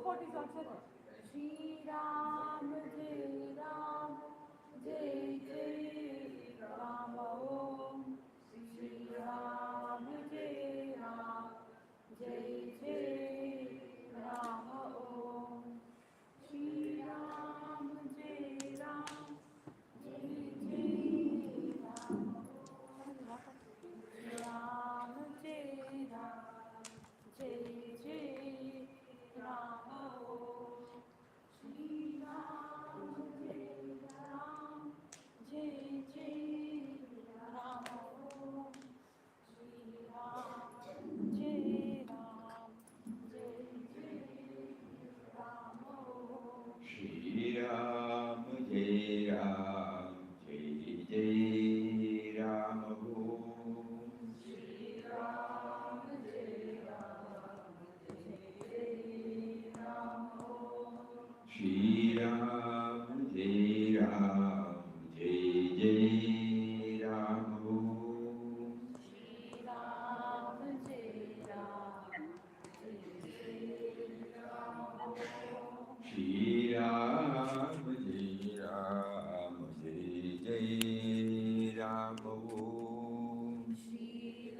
spot is also there. Shri Ram, Jai Ram, Jai Jai Ram Om. Shri Ram, Jai Ram, Jai Jai Ram Om. Shri Ram, Jai Ram, Jai Jai Ram Om. Ram Jai Ram, Jai Jai Ram Om. Shri Ram Jai Ram, Jai Jai Ram Om. Shri Ram Jai Ram, Jai Jai Ram Om. Shri Ram Jai Ram Jai Jai Ram Om. Shri Ram Jai Ram, Jai Ram Om. Shri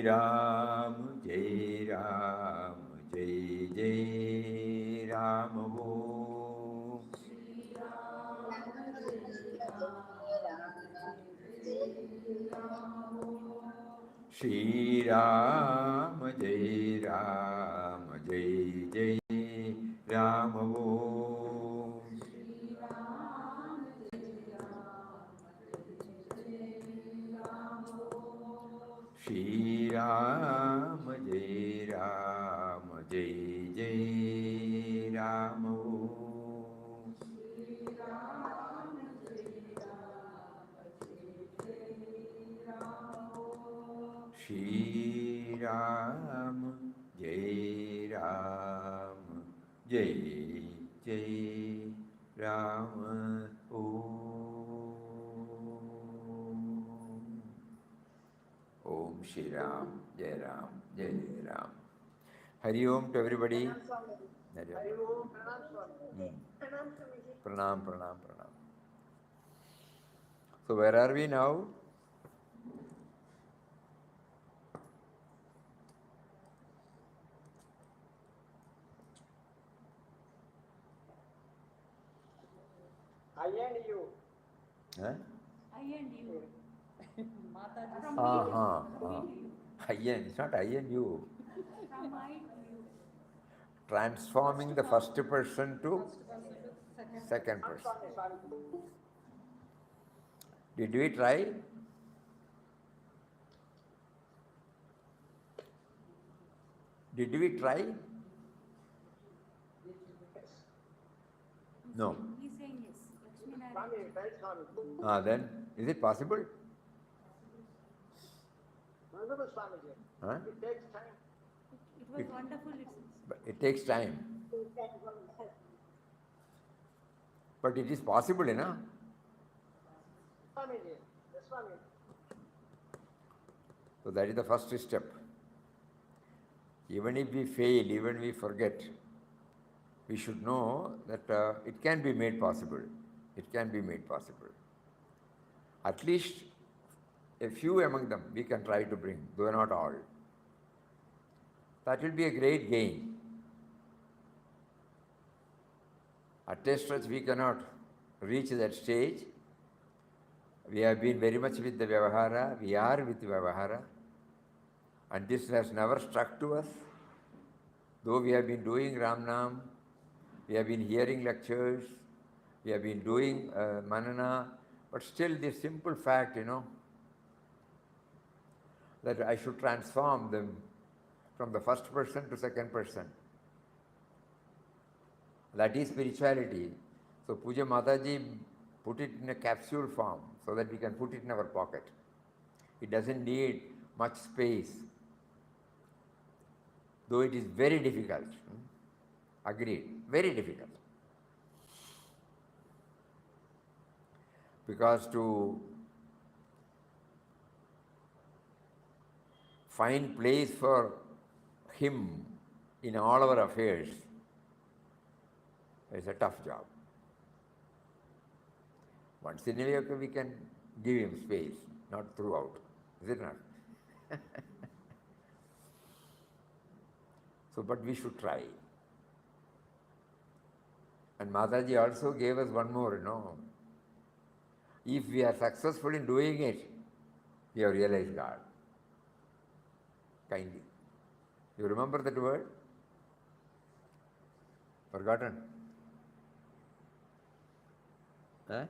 Ram Jai Ram Jai Jai Ram Om. Shri Ram Jai Ram, Jai Ram Om. Shri Ram Jai Ram Jai Jai Ram Om. Shri Ram Jai Ram, Jai Ram Om. Shri Ram Jai Ram Jai Jai Ram Om. Shri Ram Jai Ram, Jai Ram Om. Shri Ram Jai Ram Jai Jai Ram Om. Shri Ram Jai Ram, Jai Ram Om. Shri Ram Jai Ram Jai Jai Ram Om. Shri Ram Jai Ram, Jai Ram Om. Shri Ram Jai Ram Jai Jai Ram Om. Om Shri Ram Jai Ram Jai Ram. Hari Om to everybody. Hari Om. Pranam, pranam, pranam. So where are we now? I and you. Huh? I and you. Mataji. From Uh-huh. me to you. I and, it's not I and you. From I to you. Transforming the first person to second person. Swami, Swami. Did we try? Did we try? No. He's saying yes. Lakshmi Swami, Narayan. right, Swami. Then, is it possible? Wonderful, Swamiji. Huh? It takes time. It was wonderful, it seems. But it takes time. But it is possible, you know? Swamiji. Yes, Swami. So that is the first step. Even if we fail, even we forget, we should know that it can be made possible. It can be made possible. At least a few among them we can try to bring, though not all. That will be a great gain. At this stretch we cannot reach that stage. We have been very much with the Vyavahara, we are with Vyavahara, and this has never struck to us. Though we have been doing Ram Nam, we have been hearing lectures, we have been doing Manana, but still this simple fact, you know, that I should transform them from the first person to second person. That is spirituality. So Puja Mataji put it in a capsule form so that we can put it in our pocket. It doesn't need much space, though it is very difficult. Agreed, very difficult. Because to find place for him in all our affairs is a tough job. Once in a way we can give him space, not throughout. Is it not? So, but we should try. And Mataji also gave us one more, If we are successful in doing it, we have realized God. Kindly. You remember that word? Forgotten? Huh?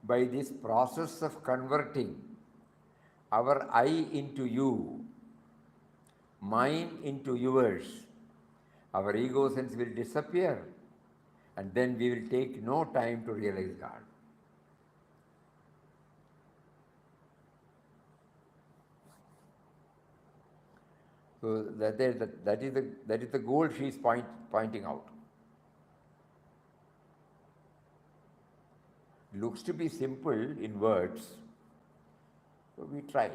By this process of converting our I into you, mine into yours, our ego sense will disappear, and then we will take no time to realize God. So that is the goal she is pointing out. Looks to be simple in words, so we try.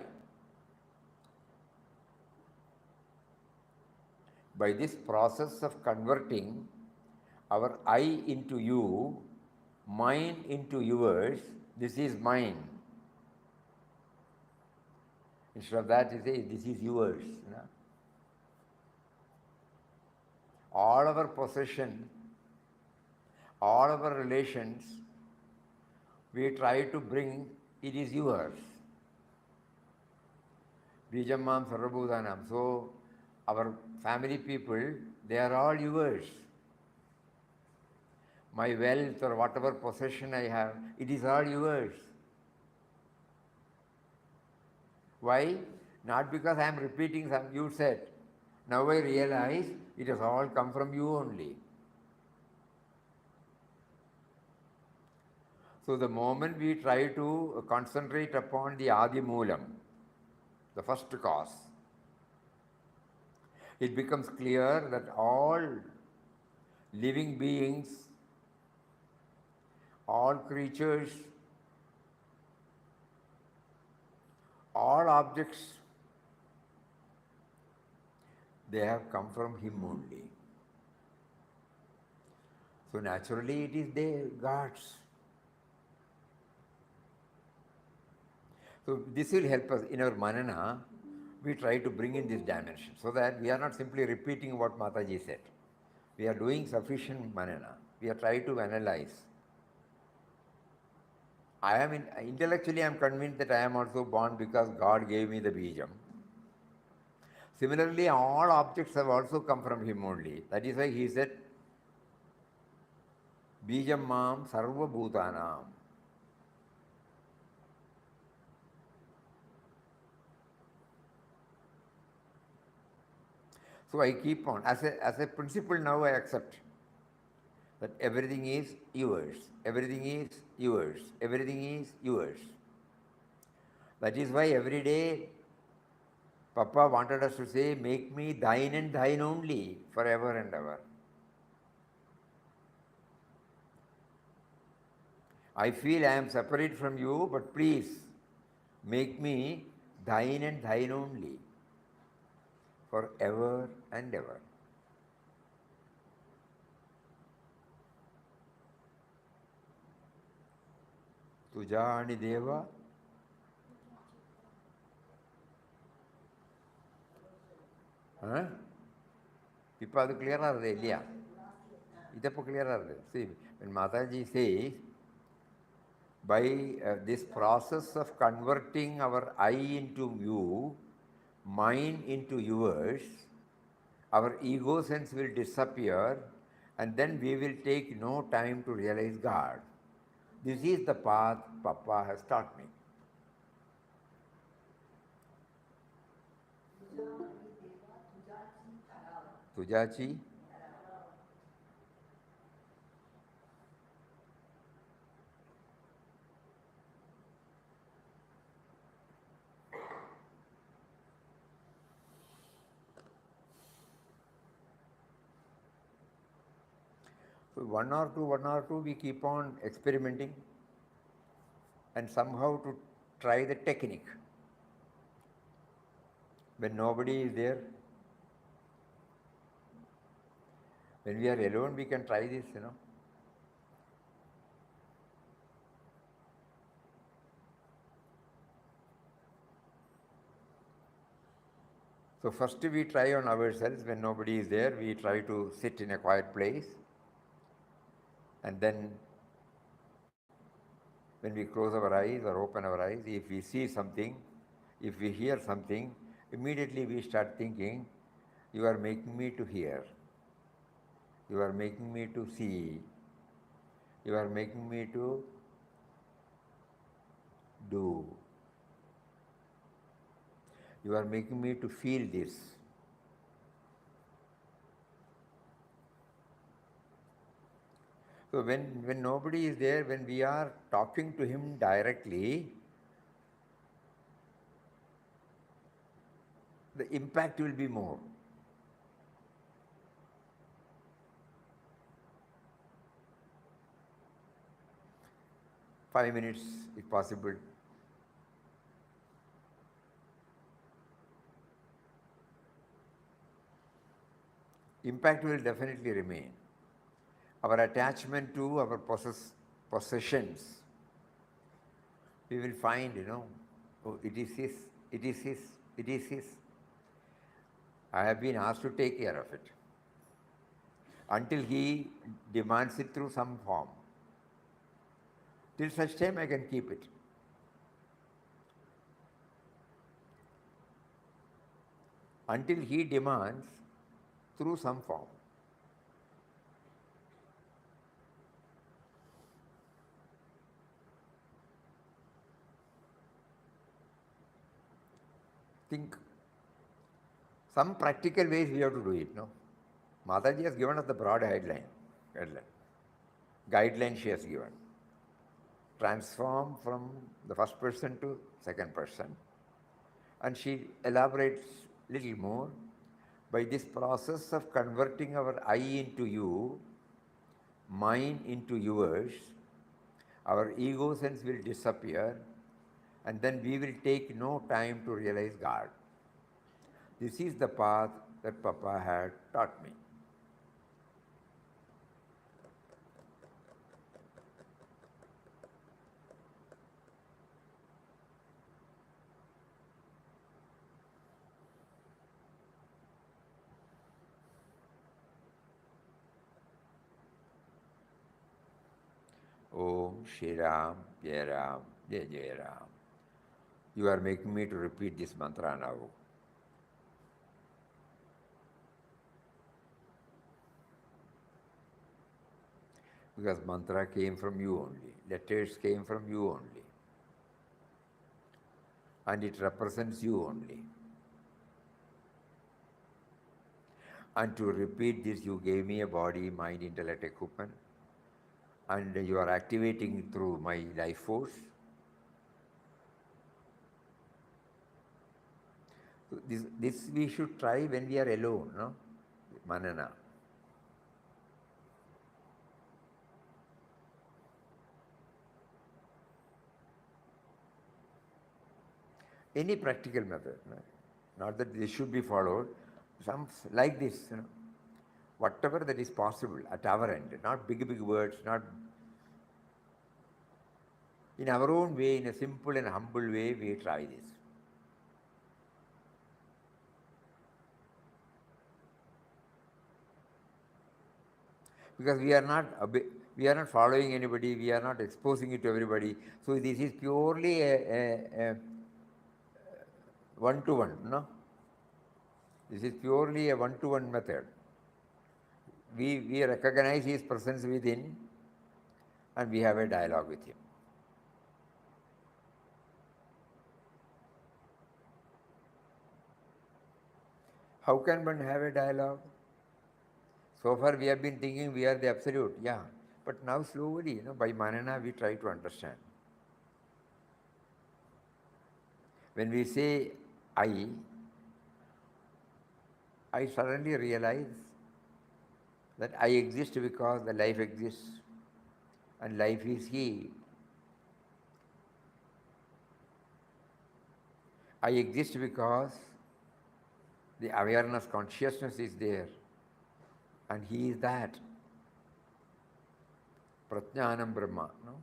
By this process of converting our I into you, mine into yours, this is mine. Instead of that, you say, this is yours. All our possession, all our relations, we try to bring, it is yours. Bijamam Sarvabhutanam. So, our family people, they are all yours. My wealth or whatever possession I have, it is all yours. Why? Not because I am repeating some you said. Now I realize it has all come from you only. So the moment we try to concentrate upon the Adi Moolam, the first cause, it becomes clear that all living beings, all creatures, all objects, they have come from him only. So naturally it is there, God's. So this will help us in our manana. We try to bring in this dimension so that we are not simply repeating what Mataji said. We are doing sufficient manana. We are trying to analyze. Intellectually I am convinced that I am also born because God gave me the bijam. Similarly, all objects have also come from him only. That is why he said, bijam mam sarva bhutanam. So I keep on, as a principle now I accept that everything is yours, everything is yours, everything is yours. That is why every day Papa wanted us to say, make me thine and thine only, forever and ever. I feel I am separate from you, but please make me thine and thine only, forever and ever. Tujani Deva. Ipa adu clear arudhu illaya? Idappo clear arudhu. See, when Mataji says, by this process of converting our I into you, mine into yours, our ego sense will disappear, and then we will take no time to realize God. This is the path Papa has taught me. Tujachi. So one or two, we keep on experimenting and somehow to try the technique. When nobody is there, when we are alone, we can try this, So first we try on ourselves. When nobody is there, we try to sit in a quiet place. And then when we close our eyes or open our eyes, if we see something, if we hear something, immediately we start thinking, you are making me to hear. You are making me to see. You are making me to do. You are making me to feel this. So when nobody is there, when we are talking to him directly, the impact will be more. Five minutes, if possible. Impact will definitely remain. Our attachment to our possessions, we will find, oh, it is his, it is his, it is his. I have been asked to take care of it until he demands it through some form. Till such time I can keep it. Until he demands through some form. Think some practical ways we have to do it, no? Mataji has given us the broad guideline she has given. Transform from the first person to second person. And she elaborates little more. By this process of converting our I into you, mine into yours, our ego sense will disappear, and then we will take no time to realize God. This is the path that Papa had taught me. Om Shri Ram, Jai Ram, Jai Jai Ram. You are making me to repeat this mantra now. Because mantra came from you only, letters came from you only, and it represents you only. And to repeat this, you gave me a body, mind, intellect, equipment, and you are activating it through my life force. This we should try when we are alone, no? Manana. Any practical method, no? Not that this should be followed, some like this, whatever that is possible at our end, not big words, not in our own way, in a simple and humble way, we try this. Because we are not following anybody, we are not exposing it to everybody. So this is purely a one-to-one, no? This is purely a one-to-one method. We recognize his presence within and we have a dialogue with him. How can one have a dialogue? So far we have been thinking we are the absolute, yeah. But now slowly, by manana we try to understand. When we say I suddenly realize that I exist because the life exists and life is He. I exist because the awareness, consciousness is there and He is that. Prajnanam Brahma. No?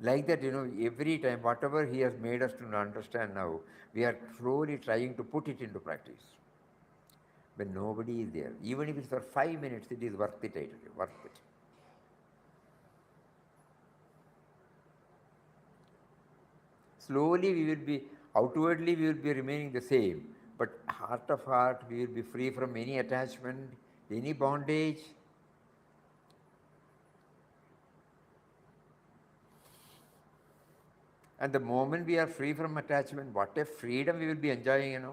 Like that, every time, whatever He has made us to understand now, we are slowly trying to put it into practice. When nobody is there, even if it's for 5 minutes, it is worth it, I tell you, worth it. Slowly outwardly we will be remaining the same, but heart of heart, we will be free from any attachment, any bondage. And the moment we are free from attachment, what a freedom we will be enjoying,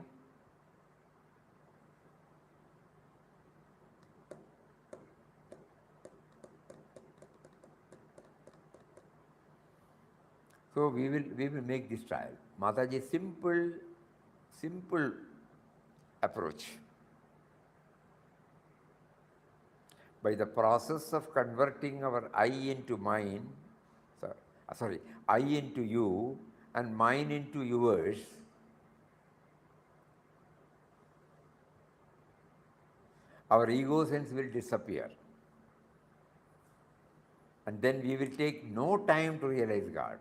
So we will make this trial. Mataji, simple approach. By the process of converting our I into mine, I into you and mine into yours, our ego sense will disappear. And then we will take no time to realize God.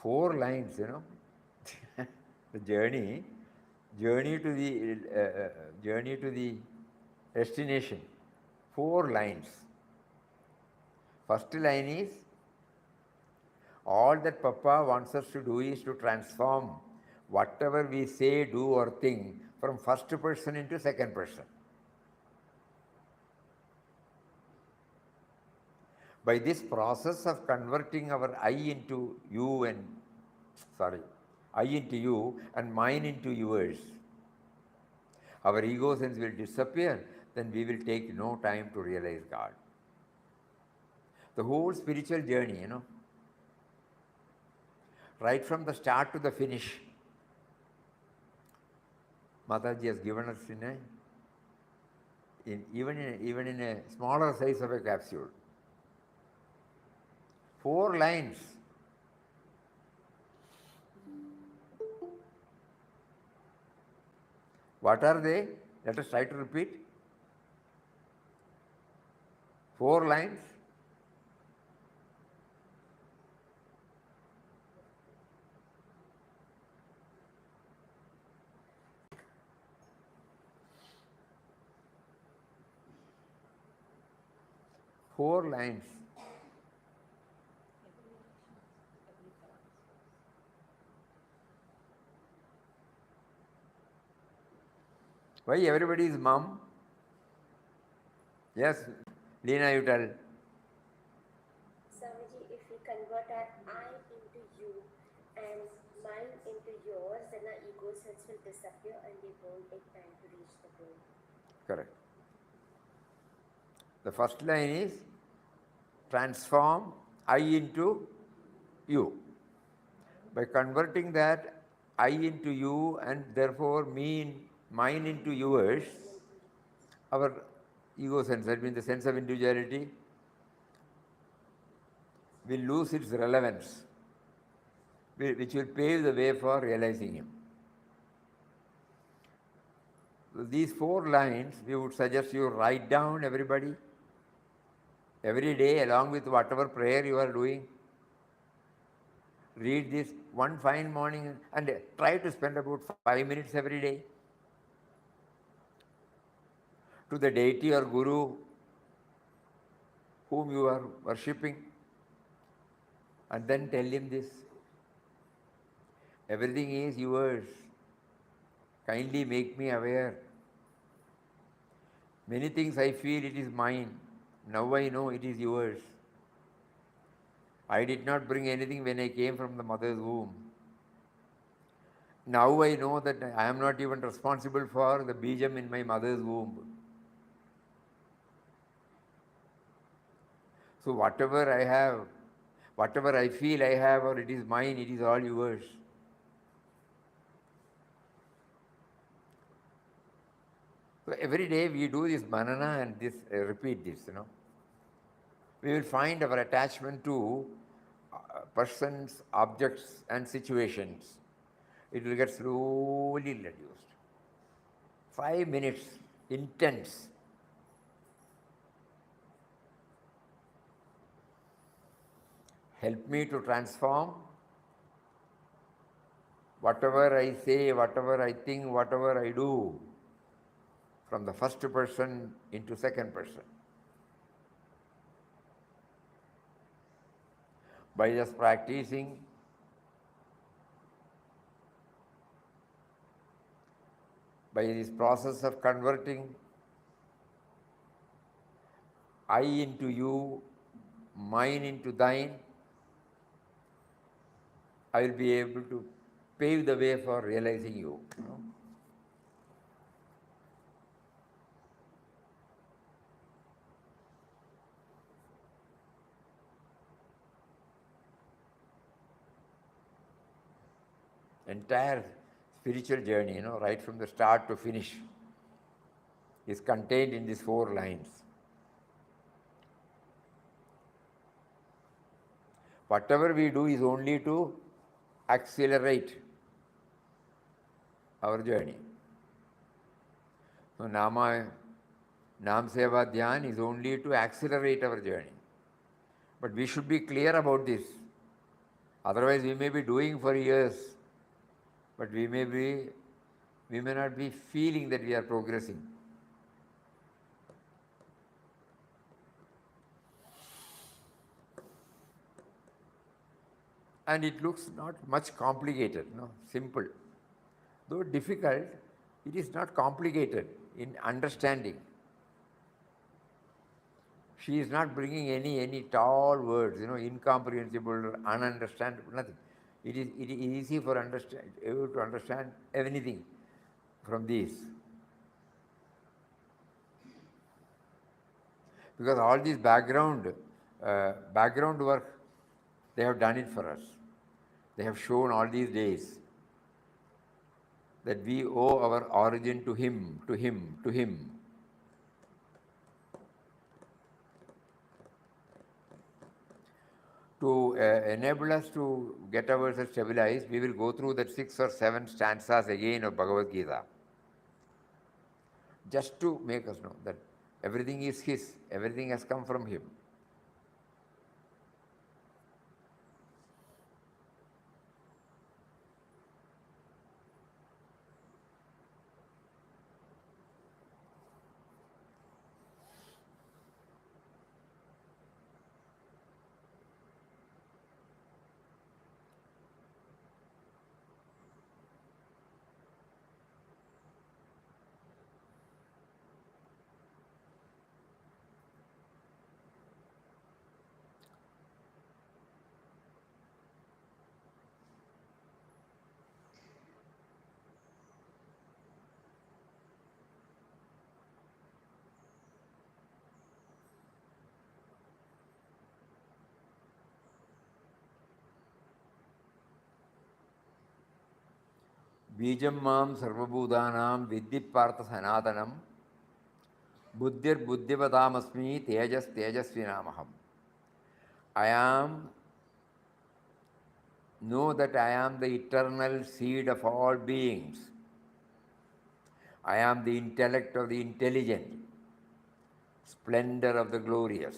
4 lines, the journey to the destination. 4 lines. First line is, all that Papa wants us to do is to transform whatever we say, do or think from first person into second person. By this process of converting our I into you and mine into yours, our ego sense will disappear, then we will take no time to realize God. The whole spiritual journey, right from the start to the finish, Mataji has given us even in a smaller size of a capsule. 4 lines. What are they? Let us try to repeat. 4 lines. Four lines. Why everybody is mom? Yes, Leena, you tell. Swamiji, if we convert our I into you and mine into yours, then our ego sense will disappear and we won't take time to reach the goal. Correct. The first line is transform I into you. By converting that I into you and therefore mine into yours, our ego sense, that means the sense of individuality, will lose its relevance, which will pave the way for realizing Him. So these 4 lines, we would suggest you write down, everybody, every day along with whatever prayer you are doing. Read this one fine morning and try to spend about 5 minutes every day to the deity or guru whom you are worshipping, and then tell him this. Everything is yours. Kindly make me aware. Many things I feel it is mine. Now I know it is yours. I did not bring anything when I came from the mother's womb. Now I know that I am not even responsible for the bijam in my mother's womb. So whatever I have, whatever I feel I have, or it is mine, it is all yours. So every day we do this manana and this repeat this, We will find our attachment to persons, objects, and situations. It will get slowly reduced. 5 minutes, intense. Help me to transform whatever I say, whatever I think, whatever I do, from the first person into second person. By just practicing, by this process of converting I into you, mine into thine, I will be able to pave the way for realizing you. Entire spiritual journey, right from the start to finish, is contained in these 4 lines. Whatever we do is only to accelerate our journey. So Nam Seva Dhyan is only to accelerate our journey. But we should be clear about this. Otherwise we may be doing for years, but we may not be feeling that we are progressing. And it looks not much complicated, simple. Though difficult, it is not complicated in understanding. She is not bringing any tall words, incomprehensible, ununderstandable, nothing. It is easy for able to understand anything from these. Because all this background work, they have done it for us. They have shown all these days that we owe our origin to him, to him, to him. To enable us to get ourselves stabilized, we will go through that 6 or 7 stanzas again of Bhagavad Gita. Just to make us know that everything is his, everything has come from him. Bijam mam sarvabhudanam viddhi-partha sanatanam buddhir buddhivadamasmi tejas tejasvinamaham. Know that I am the eternal seed of all beings. I am the intellect of the intelligent, splendor of the glorious.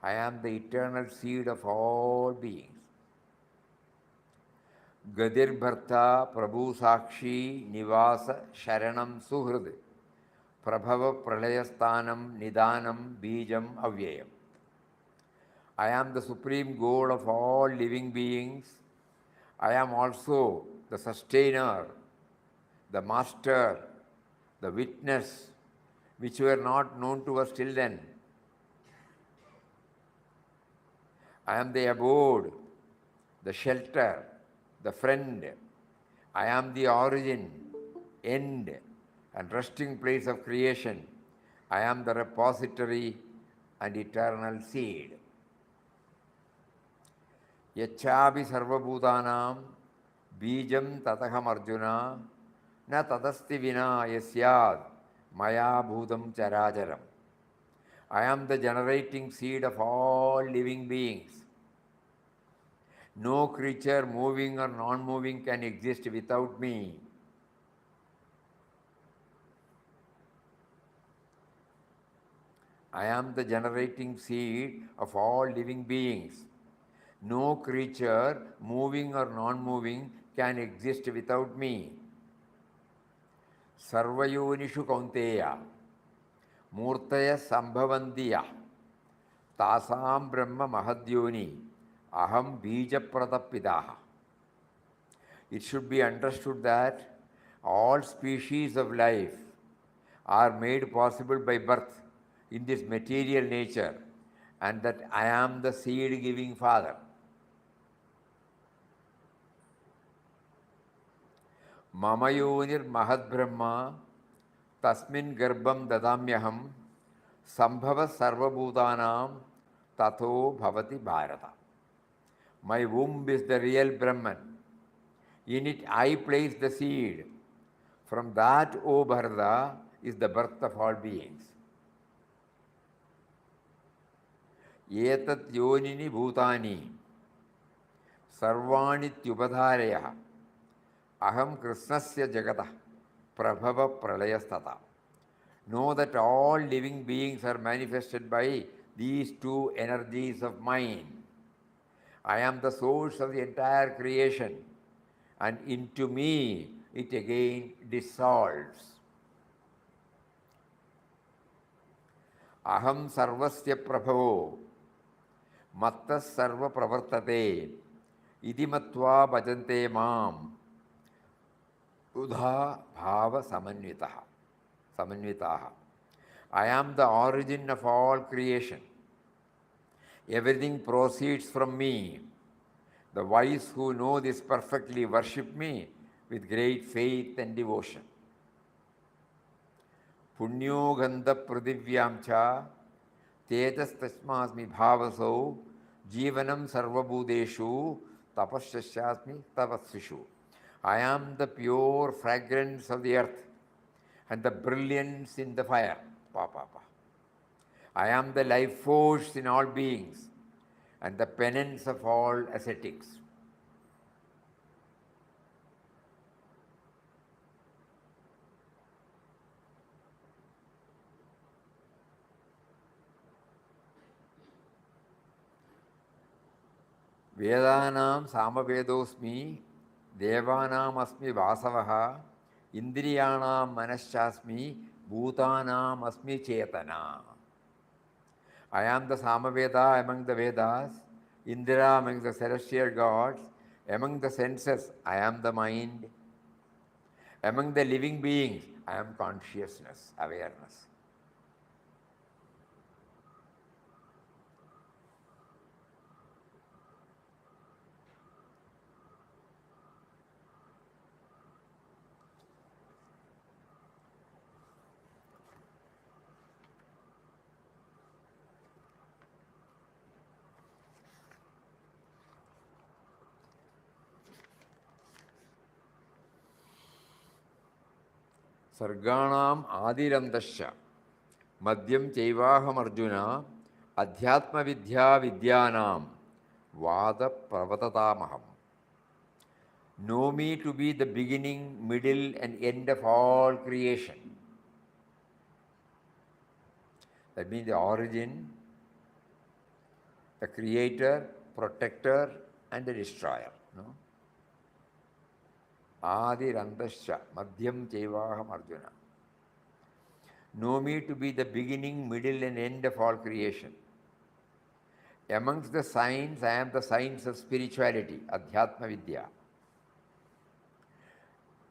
I am the eternal seed of all beings. Gadir Bharta Prabhu Sakshi Nivasa Sharanam Suhrud Prabhava Pralayasthanam Nidanam Bijam Avyayam. I am the supreme goal of all living beings. I am also the sustainer, the master, the witness, which were not known to us till then. I am the abode, the shelter, the friend. I am the origin, end, and resting place of creation. I am the repository and eternal seed. Yachabi sarvabhutanam bijam tataham arjuna na tadasti vina yasyad maya bhutam characharam. I am the generating seed of all living beings. No creature, moving or non-moving, can exist without me. I am the generating seed of all living beings. No creature, moving or non-moving, can exist without me. Sarvayonishu kaunteya, murtaya sambhavantiya, tasam brahma mahadyoni, aham bija pratapidaha. It should be understood that all species of life are made possible by birth in this material nature, and that I am the seed-giving father. Mamayonir mahad brahma tasmin garbham dadamyaham sambhava sarvabhutanam tato bhavati bharata. My womb is the real Brahman. In it I place the seed. From that, O Bharata, is the birth of all beings. Etat yonini bhutani sarvani tyubadharaya aham krishnasya jagata prabhava pralayastata. Know that all living beings are manifested by these two energies of mine. I am the source of the entire creation, and into me it again dissolves. Aham sarvasya prabhavo mattas sarva pravartate iti matva bhajante mam udha bhava samanyitaha. I am the origin of all creation. Everything proceeds from me. The wise who know this perfectly worship me with great faith and devotion. Punyo gandha pradhivyam cha tejas tasmasmi bhavasau jivanam sarvabhudeshu tapasyasmi tapasvishu. I am the pure fragrance of the earth and the brilliance in the fire. I am the life force in all beings and the penance of all ascetics. Vedanam samavedosmi devanam asmi vasavaha indriyanam manaschasmi bhutanam asmi chetana. I am the Samaveda among the Vedas, Indra among the celestial gods, among the senses I am the mind, among the living beings I am consciousness, awareness. Sarganam adirandasya madhyam chaivaham arjuna adhyatma vidya vidyanam vada pravatatamaham. Know me to be the beginning, middle and end of all creation. That means the origin, the creator, protector and the destroyer. No? Adirandasya madhyam chaivaham arjuna. Know me to be the beginning, middle and end of all creation. Amongst the signs, I am the science of spirituality, adhyatma vidya.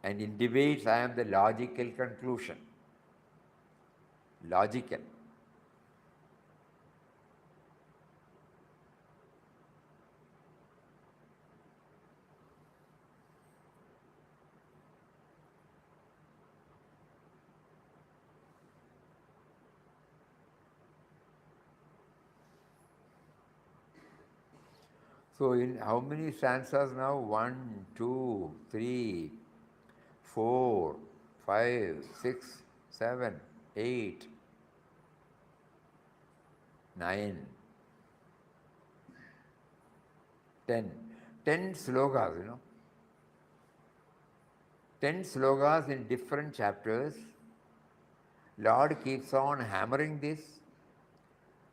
And in debates, I am the logical conclusion. Logical. So in how many stanzas now? 1, 2, 3, 4, 5, 6, 7, 8, 9, 10. 10 slogas, 10 slogas in different chapters. Lord keeps on hammering this,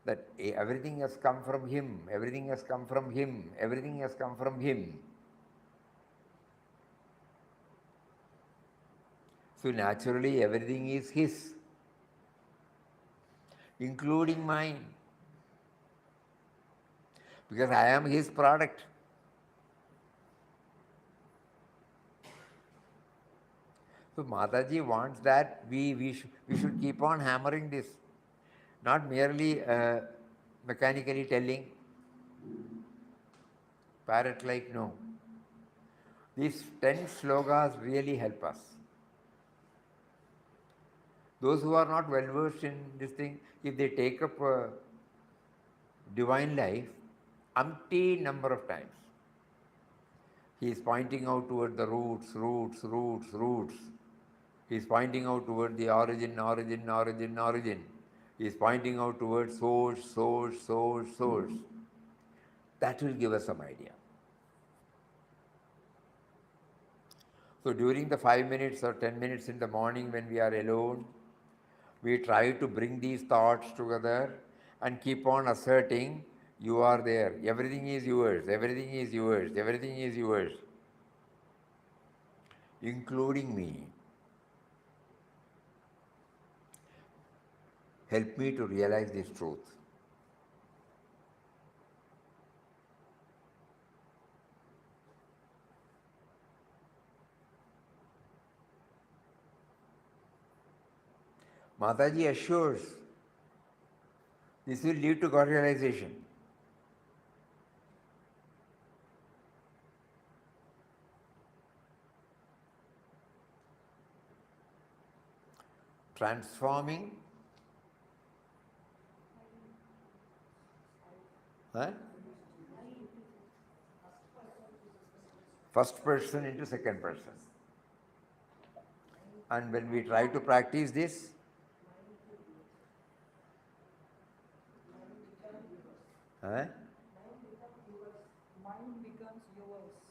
that everything has come from Him, everything has come from Him, everything has come from Him. So naturally everything is His, including mine, because I am His product. So Mataji wants that we should keep on hammering this, not merely mechanically telling, parrot-like, no. These 10 slogas really help us. Those who are not well versed in this thing, if they take up divine life, umpteen number of times, he is pointing out toward the roots. He is pointing out toward the origin. He is pointing out towards source. That will give us some idea. So during the 5 minutes or 10 minutes in the morning when we are alone, we try to bring these thoughts together and keep on asserting, you are there, everything is yours, including me. Help me to realize this truth. Mataji assures this will lead to God realization. Transforming first person into second person. And when we try to practice this,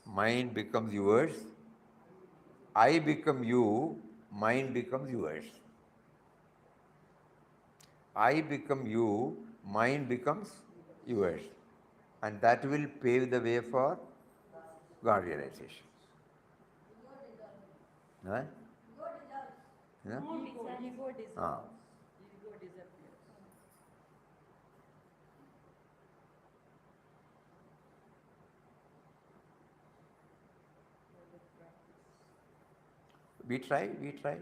mind becomes yours. I become you, mind becomes yours. I become you, mind becomes yours. And that will pave the way for God realization. Ego dissolves. Ego disappears. We try.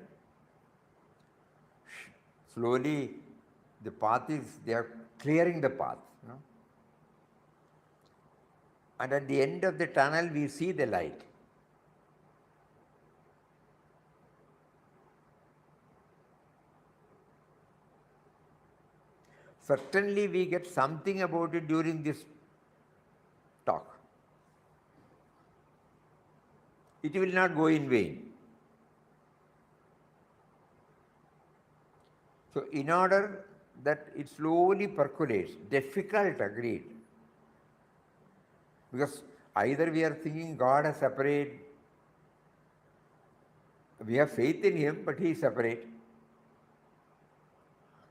Slowly, the path they are clearing the path. And at the end of the tunnel, we see the light. Certainly, we get something about it during this talk. It will not go in vain. So, in order that it slowly percolates, difficult, agreed. Because either we are thinking God is separate, we have faith in Him, but He is separate.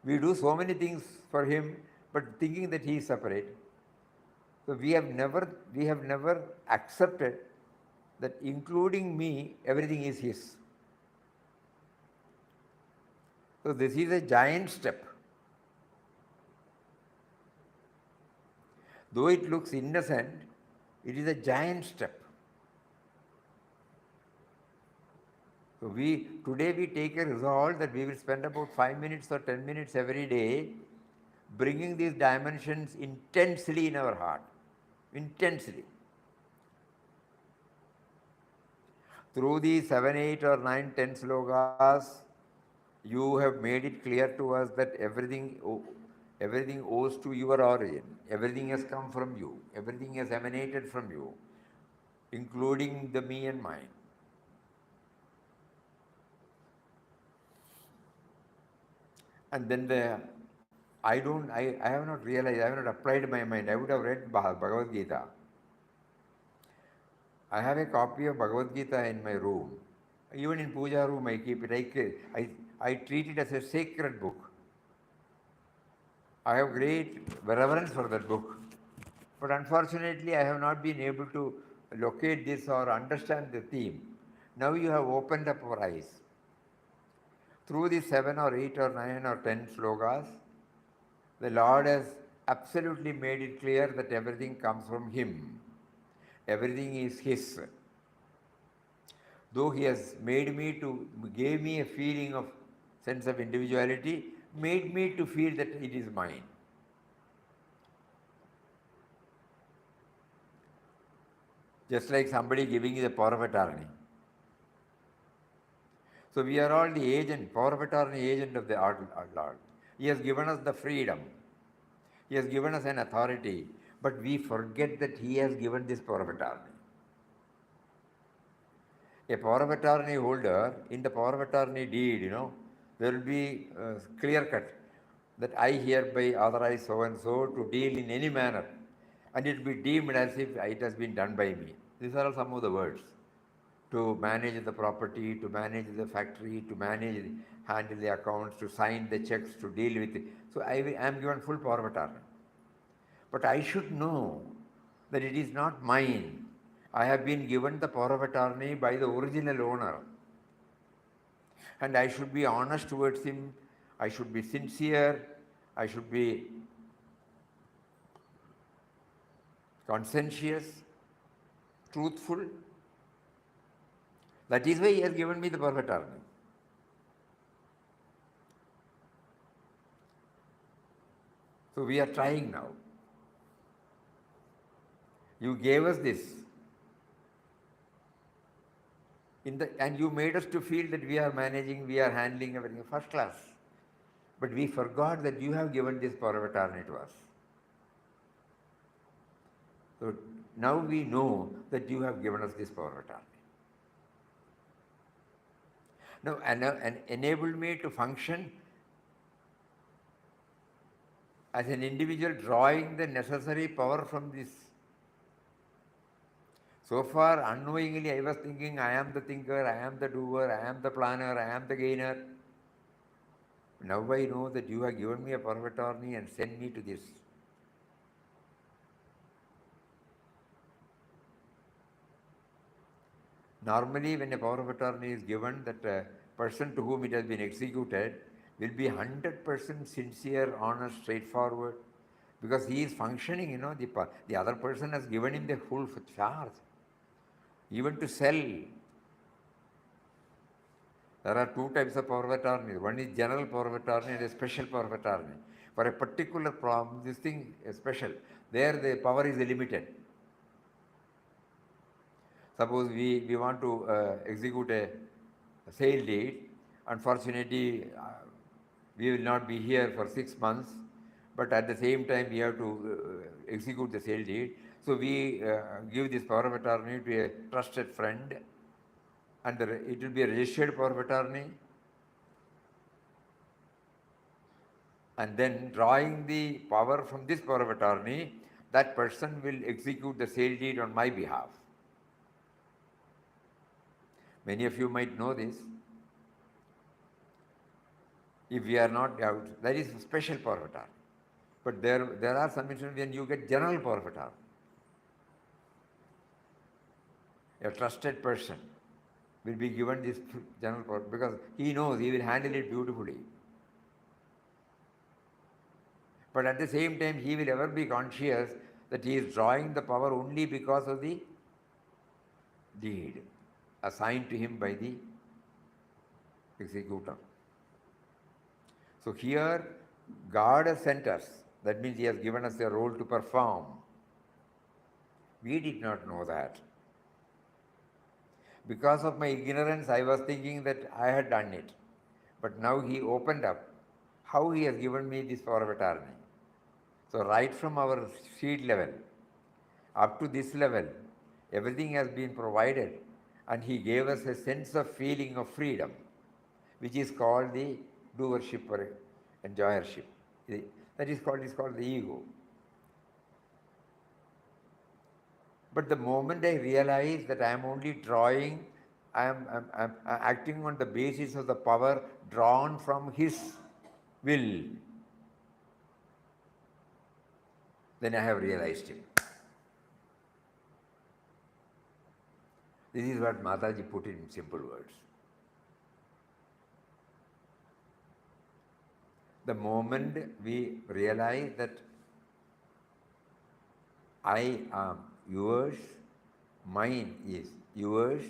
We do so many things for Him, but thinking that He is separate. So we have never accepted that including me, everything is His. So this is a giant step. Though it looks innocent, it is a giant step. So today we take a resolve that we will spend about 5 minutes or 10 minutes every day bringing these dimensions intensely in our heart. Intensely. Through these 7, 8 or 9, 10 slogas, you have made it clear to us that everything Everything owes to your origin. Everything has come from you. Everything has emanated from you, including the me and mine. And then I have not realized, I have not applied my mind. I would have read Bhagavad Gita. I have a copy of Bhagavad Gita in my room. Even in puja room, I keep it. I treat it as a sacred book. I have great reverence for that book. But unfortunately, I have not been able to locate this or understand the theme. Now you have opened up our eyes. Through the 7 or 8 or 9 or 10 slokas, the Lord has absolutely made it clear that everything comes from Him. Everything is His. Though He has gave me a feeling of sense of individuality, made me to feel that it is mine. Just like somebody giving you the power of attorney. So we are all the agent, power of attorney agent of the Lord. He has given us the freedom. He has given us an authority, but we forget that He has given this power of attorney. A power of attorney holder, in the power of attorney deed, there will be clear cut that I hereby authorize so and so to deal in any manner, and it will be deemed as if it has been done by me. These are all some of the words. To manage the property, to manage the factory, to handle the accounts, to sign the checks, to deal with it. So I am given full power of attorney. But I should know that it is not mine. I have been given the power of attorney by the original owner. And I should be honest towards him. I should be sincere. I should be conscientious, truthful. That is why He has given me the power of attorney. So we are trying now. You gave us this. And you made us to feel that we are managing, we are handling everything first class. But we forgot that you have given this power of attorney to us. So now we know that you have given us this power of attorney. Now, and enabled me to function as an individual, drawing the necessary power from this. So far, unknowingly, I was thinking, I am the thinker, I am the doer, I am the planner, I am the gainer. Now I know that you have given me a power of attorney and sent me to this. Normally, when a power of attorney is given, that person to whom it has been executed will be 100% sincere, honest, straightforward, because he is functioning, the other person has given him the full charge. Even to sell, there are two types of power of attorney. One is general power of attorney and a special power of attorney. For a particular problem, this thing is special. There the power is limited. Suppose we want to execute a sale deed. Unfortunately, we will not be here for 6 months, but at the same time we have to execute the sale deed. So we give this power of attorney to a trusted friend, and it will be a registered power of attorney. And then drawing the power from this power of attorney, that person will execute the sale deed on my behalf. Many of you might know this. If we are not out, that is special power of attorney. But there are some instances when you get general power of attorney. A trusted person will be given this general power because he knows he will handle it beautifully. But at the same time, he will ever be conscious that he is drawing the power only because of the deed assigned to him by the executor. So here, God has sent us. That means He has given us a role to perform. We did not know that. Because of my ignorance, I was thinking that I had done it. But now He opened up how He has given me this power of attorney. So right from our seed level up to this level, everything has been provided, and he gave us a sense of feeling of freedom, which is called the doership or enjoyership. That is called the ego. But the moment I realize that I am only drawing, I'm acting on the basis of the power drawn from his will, then I have realized him. This is what Mataji put in simple words. The moment we realize that I am yours, mine is yours,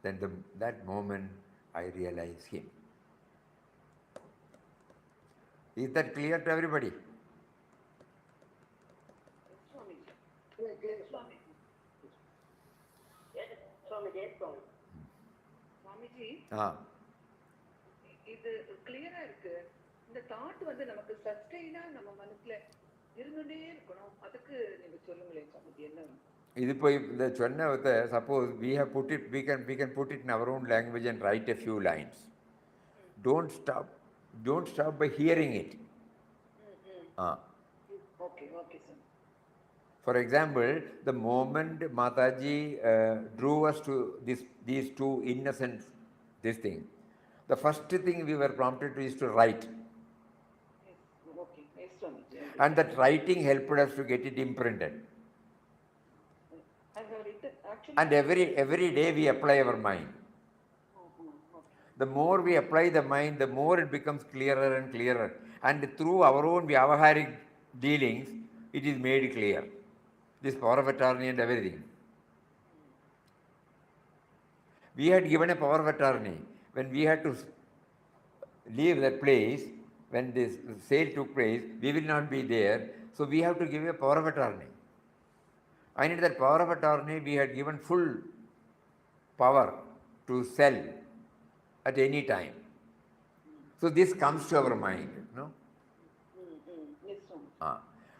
then that moment I realize him. Is that clear to everybody? Swamiji Ah. இது கிளியரா இருக்கு. இந்த thought வந்து நமக்கு சஸ்டெயினா நம்ம மனசுல இருந்துட்டே இருக்கணும். அதுக்கு நீங்க சொல்லுங்களேன் சுவாமிஜி என்ன? இது போய் இந்த சொன்ன suppose we have put it, we can put it in our own language and write a few lines. Don't stop by hearing it. Okay, okay, sir. For example, the moment Mataji drew us to these two innocent the first thing we were prompted to is to write. Yes, okay, yes, Swamiji. And that writing helped us to get it imprinted. I have written actually. And every day we apply our mind. The more we apply the mind, the more it becomes clearer and clearer. And through our own vyavaharic dealings, it is made clear. This power of attorney and everything. We had given a power of attorney. When we had to leave that place, when this sale took place, we will not be there. So we have to give a power of attorney. And in that power of attorney, we had given full power to sell at any time. So this comes to our mind, no? Yes, Swamiji.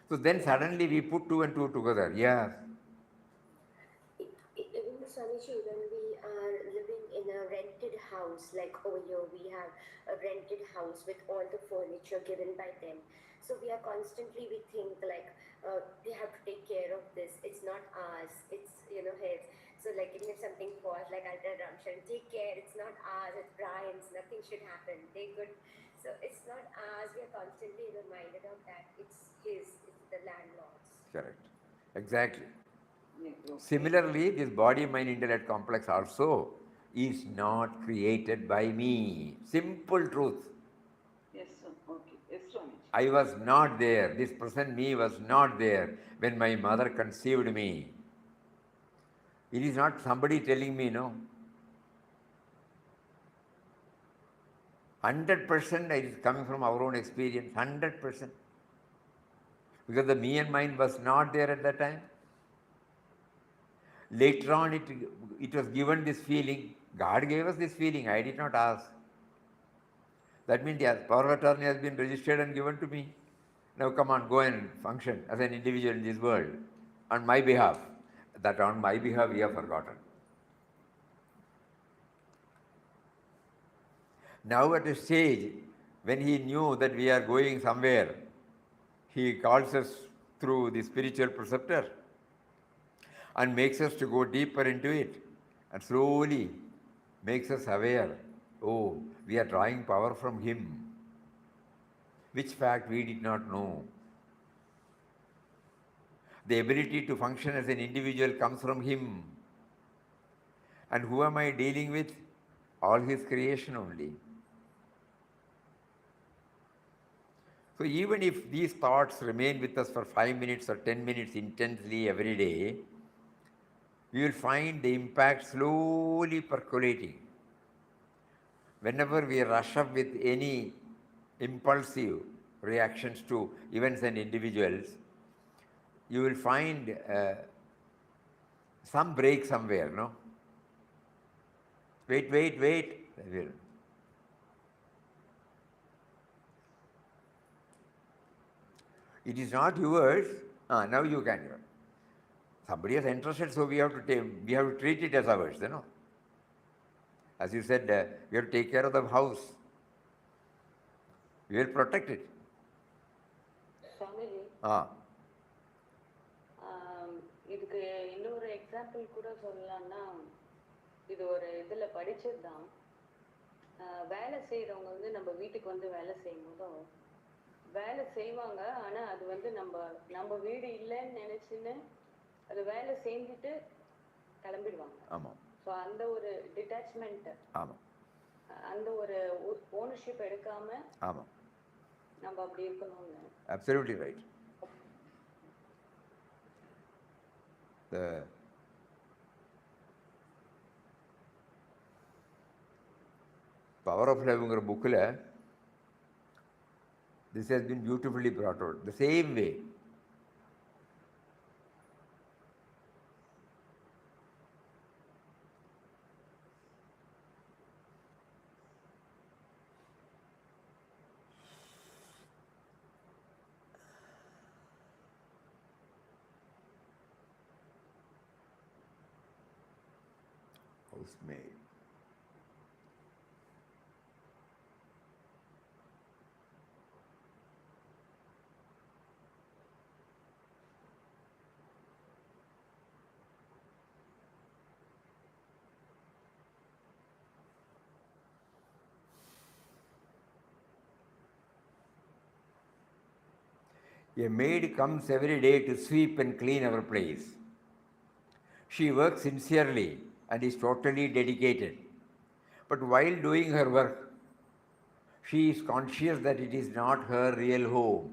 So then suddenly we put two and two together. Yeah. Even Swamiji, when we are living in a rented house, like over here we have a rented house with all the furniture given by them. So we are constantly, we think like, we have to take care of this. It's not ours. It's, his. So like if something falls, like Anandashram, take care. It's not ours. It's Brian's. Nothing should happen. They could. So it's not ours. We are constantly reminded of that. It's his. It's the landlord's. Correct. Exactly. Yes, okay. Similarly, this body-mind-intellect complex also is not created by me. Simple truth. Yes, sir. Okay. Yes, Swamiji. I was not there. This present me was not there when my mother conceived me. It is not somebody telling me, no. 100% it is coming from our own experience. 100%. Because the me and mind was not there at that time. Later on, it was given this feeling. God gave us this feeling. I did not ask. That means the power of attorney has been registered and given to me. Now come on, go and function as an individual in this world on my behalf. That on my behalf we have forgotten. Now at a stage when he knew that we are going somewhere, he calls us through the spiritual preceptor and makes us to go deeper into it and slowly makes us aware, oh, we are drawing power from him, which fact we did not know. The ability to function as an individual comes from him. And who am I dealing with? All his creation only. So even if these thoughts remain with us for 5 minutes or 10 minutes intensely every day, we will find the impact slowly percolating. Whenever we rush up with any impulsive reactions to events and individuals, you will find some break somewhere, no? Wait. It is not yours. Now you can. Somebody is entrusted, so we have to treat it as ours, As you said, we have to take care of the house. We will protect it. Swamiji Ah, இதுக்கு இன்னொரு example கூட சொல்லலாம்னா இது ஒரு இதில் படிச்சது தான். வேலை செய்கிறவங்க வந்து நம்ம வீட்டுக்கு வந்து வேலை செய்யும் போதும் வேலை செய்வாங்க. ஆனால் அது வந்து நம்ம வீடு இல்லைன்னு நினச்சின்னு அது வேலை செஞ்சுட்டு கிளம்பிடுவாங்க. ஆமாம். ஸோ அந்த ஒரு டிட்டாச்மெண்ட், ஆமாம், அந்த ஒரு ஓனர்ஷிப் எடுக்காம ஆமாம். நம்ம அப்படி இருக்கணும்னு. Absolutely right. The Power of Loveங்கிற புக்கில் this has been beautifully brought out. The same way. Housemaid. A maid comes every day to sweep and clean our place. She works sincerely and is totally dedicated. But while doing her work, she is conscious that it is not her real home.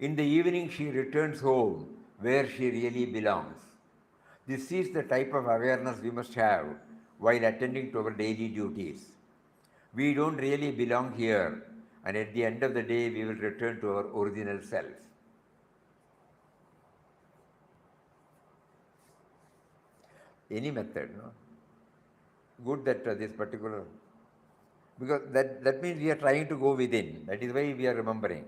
In the evening, she returns home where she really belongs. This is the type of awareness we must have while attending to our daily duties. We don't really belong here, and at the end of the day, we will return to our original self. Any method, no? Good that this particular, because that means we are trying to go within. That is why we are remembering.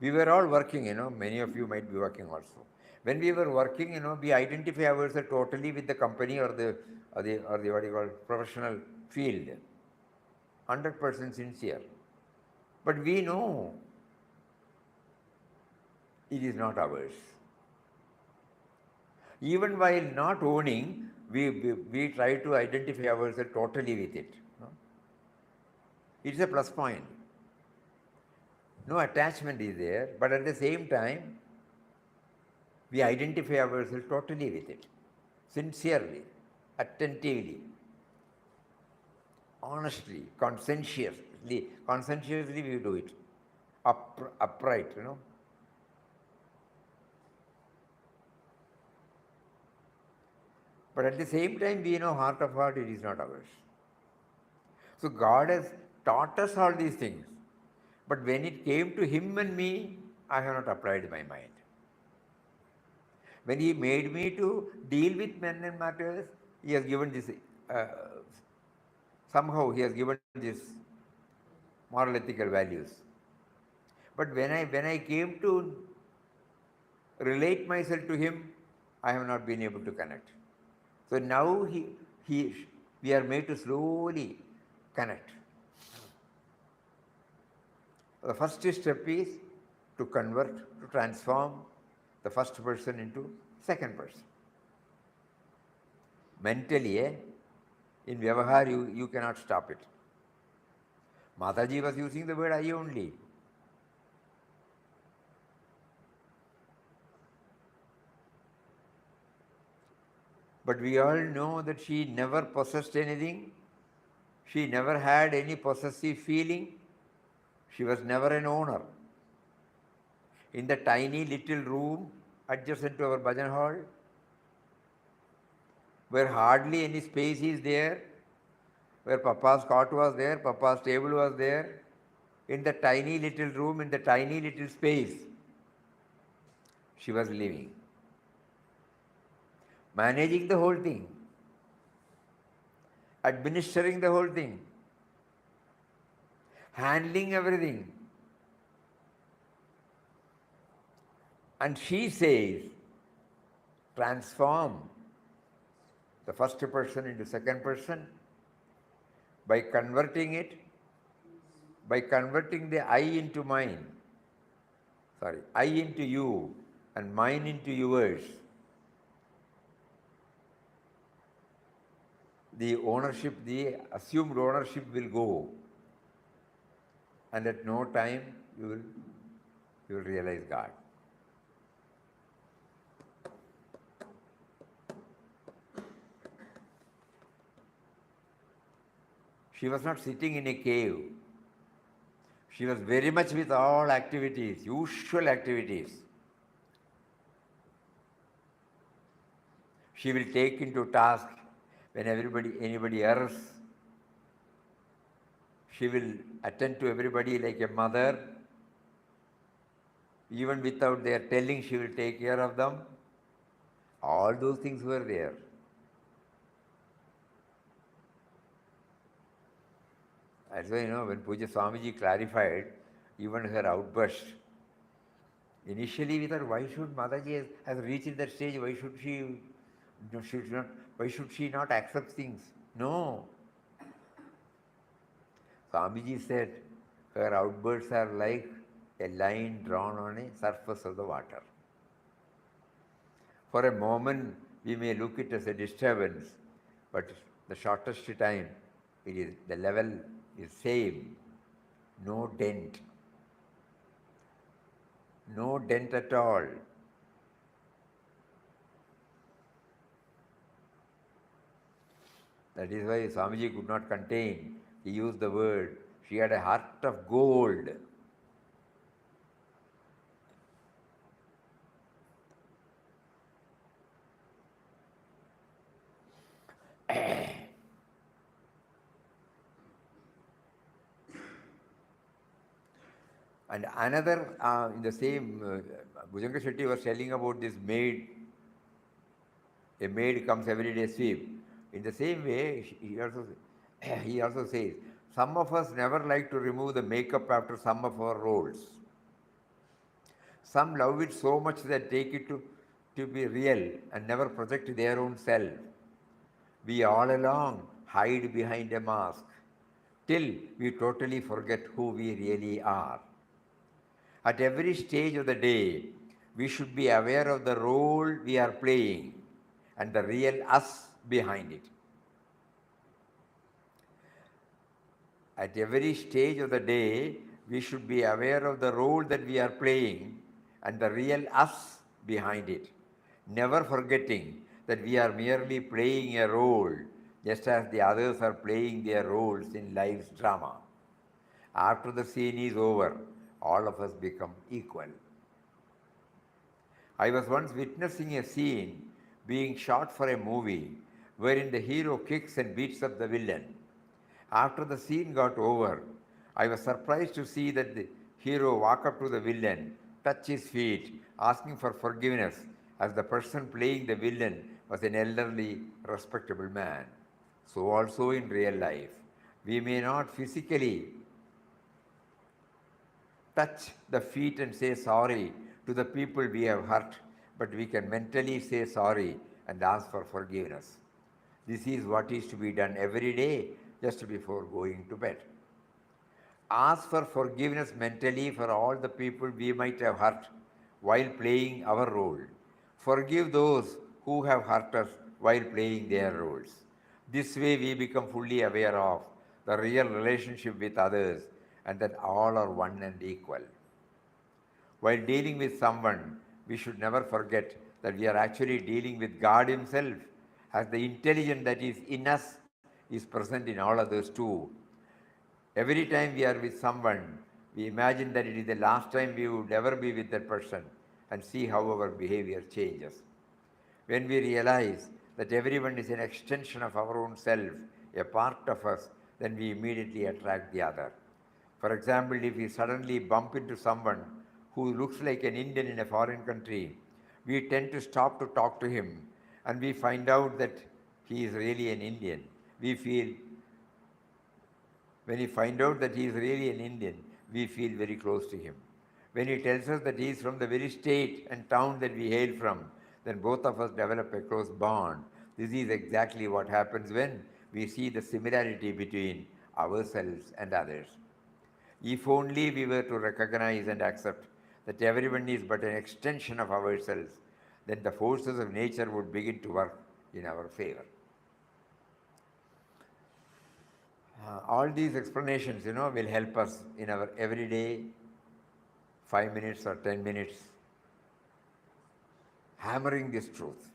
We were all working, many of you might be working also. When we were working, we identify ourselves totally with the company or the what do you call, professional field. 100% sincere. But we know it is not ours. Even while not owning, we try to identify ourselves totally with it. It's a plus point. No attachment is there, but at the same time, we identify ourselves totally with it, sincerely, attentively, honestly, conscientiously we do it, upright, But at the same time, we know heart of heart, it is not ours. So God has taught us all these things. But when it came to him and me, I have not applied my mind. When he made me to deal with men and matters, he has given this, somehow he has given this moral ethical values. But when I came to relate myself to him, I have not been able to connect. So now we are made to slowly connect. The first step is to convert, to transform the first person into second person. Mentally, in Vyavahar, you cannot stop it. Mataji was using the word I only. But we all know that she never possessed anything. She never had any possessive feeling. She was never an owner. In the tiny little room adjacent to our bhajan hall, where hardly any space is there, where Papa's cot was there, Papa's table was there, in the tiny little room, in the tiny little space, she was living, managing the whole thing, administering the whole thing. handling everything. And she says, transform the first person into second person by converting it, by converting the I into mine. Sorry, I into you and mine into yours. The ownership, the assumed ownership will go. And at no time you will realize God. She was not sitting in a cave. She was very much with all activities, usual activities. She will take into task when anybody errs. She will attend to everybody like a mother. Even without their telling, she will take care of them. All those things were there. That's why, when Puja Swamiji clarified even her outburst, initially we thought, why should Mataji has reached that stage, why should she not accept things? No. Swamiji said, her outbursts are like a line drawn on a surface of the water. For a moment, we may look it as a disturbance, but the shortest time, the level is same, no dent. No dent at all. That is why Swamiji could not contain. He used the word, she had a heart of gold. And another, in the same, Bhujanga Shetty was telling about this maid. A maid comes every day sweep. In the same way, he also says, some of us never like to remove the makeup after some of our roles. Some love it so much that take it to be real and never project their own self. We all along hide behind a mask till we totally forget who we really are. At every stage of the day, we should be aware of the role we are playing and the real us behind it. At every stage of the day, we should be aware of the role that we are playing and the real us behind it, never forgetting that we are merely playing a role just as the others are playing their roles in life's drama. After the scene is over, all of us become equal. I was once witnessing a scene being shot for a movie wherein the hero kicks and beats up the villain. After the scene got over, I was surprised to see that the hero walk up to the villain, touch his feet, asking for forgiveness, as the person playing the villain was an elderly, respectable man. So also in real life, we may not physically touch the feet and say sorry to the people we have hurt, but we can mentally say sorry and ask for forgiveness. This is what is to be done every day just before going to bed. Ask for forgiveness mentally for all the people we might have hurt while playing our role. Forgive those who have hurt us while playing their roles. This way we become fully aware of the real relationship with others and that all are one and equal. While dealing with someone, we should never forget that we are actually dealing with God Himself, as the intelligence that is in us is present in all others too. Every time we are with someone, we imagine that it is the last time we would ever be with that person and see how our behavior changes. When we realize that everyone is an extension of our own self, a part of us, then we immediately attract the other. For example, if we suddenly bump into someone who looks like an Indian in a foreign country, we tend to stop to talk to him, and we find out that he is really an Indian. We feel When we find out that he is really an Indian, we feel very close to him. When he tells us that he is from the very state and town that we hail from, then both of us develop a close bond. This is exactly what happens when we see the similarity between ourselves and others. If only we were to recognize and accept that everyone is but an extension of ourselves, then the forces of nature would begin to work in our favor. All these explanations, will help us in our everyday 5 minutes or 10 minutes hammering this truth.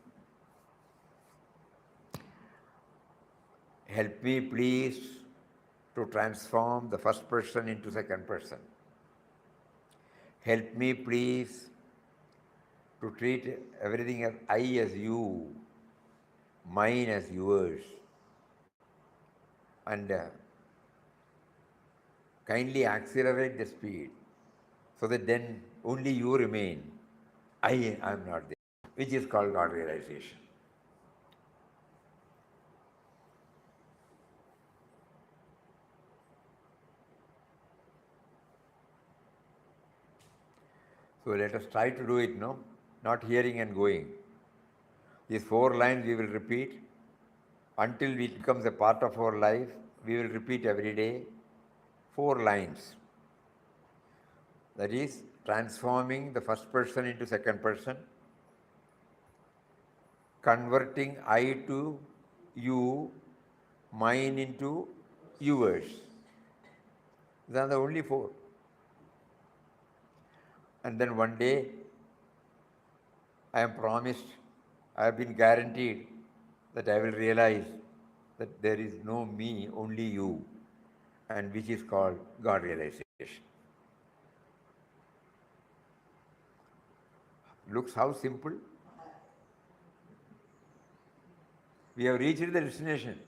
Help me, please, to transform the first person into second person. Help me, please, to treat everything as I as you, mine as yours. And kindly accelerate the speed so that then only you remain. I am not there, which is called God realization. So let us try to do it, no? Not hearing and going. These 4 lines we will repeat until it becomes a part of our life. We will repeat every day 4 lines. That is transforming the first person into second person, converting I to you, mine into yours. These are the only 4. And then one day, I am promised, I have been guaranteed that I will realize that there is no me, only you, and which is called God realization. Looks how simple. We have reached the destination,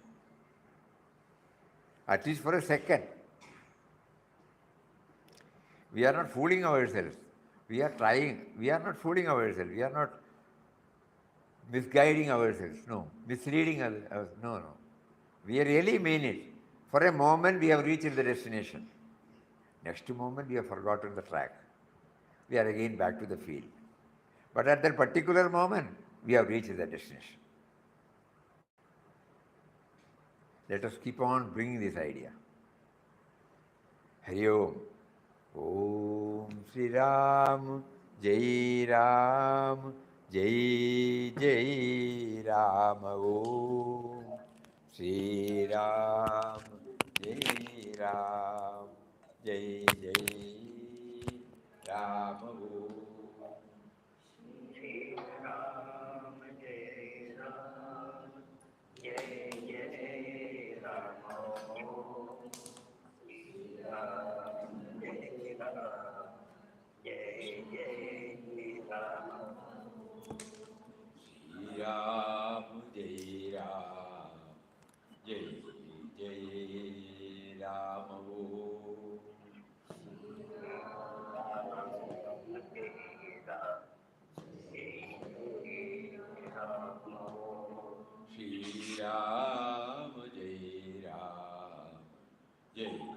at least for a second. We are not fooling ourselves. We are trying. We are not fooling ourselves. We are not misguiding ourselves. No. Misleading ourselves. No. We really mean it. For a moment, we have reached the destination. Next moment, we have forgotten the track. We are again back to the field. But at that particular moment, we have reached the destination. Let us keep on bringing this idea. Hari Om. Om Sri Ram, Jai Ram, Jai Jai Ram. Om Sri Ram, Jai Ram, Jai Jai Ram. Om Shri Ram, Jai Ram, Jai Jai Ram. Om Shri Ram, Jai Ram, Jai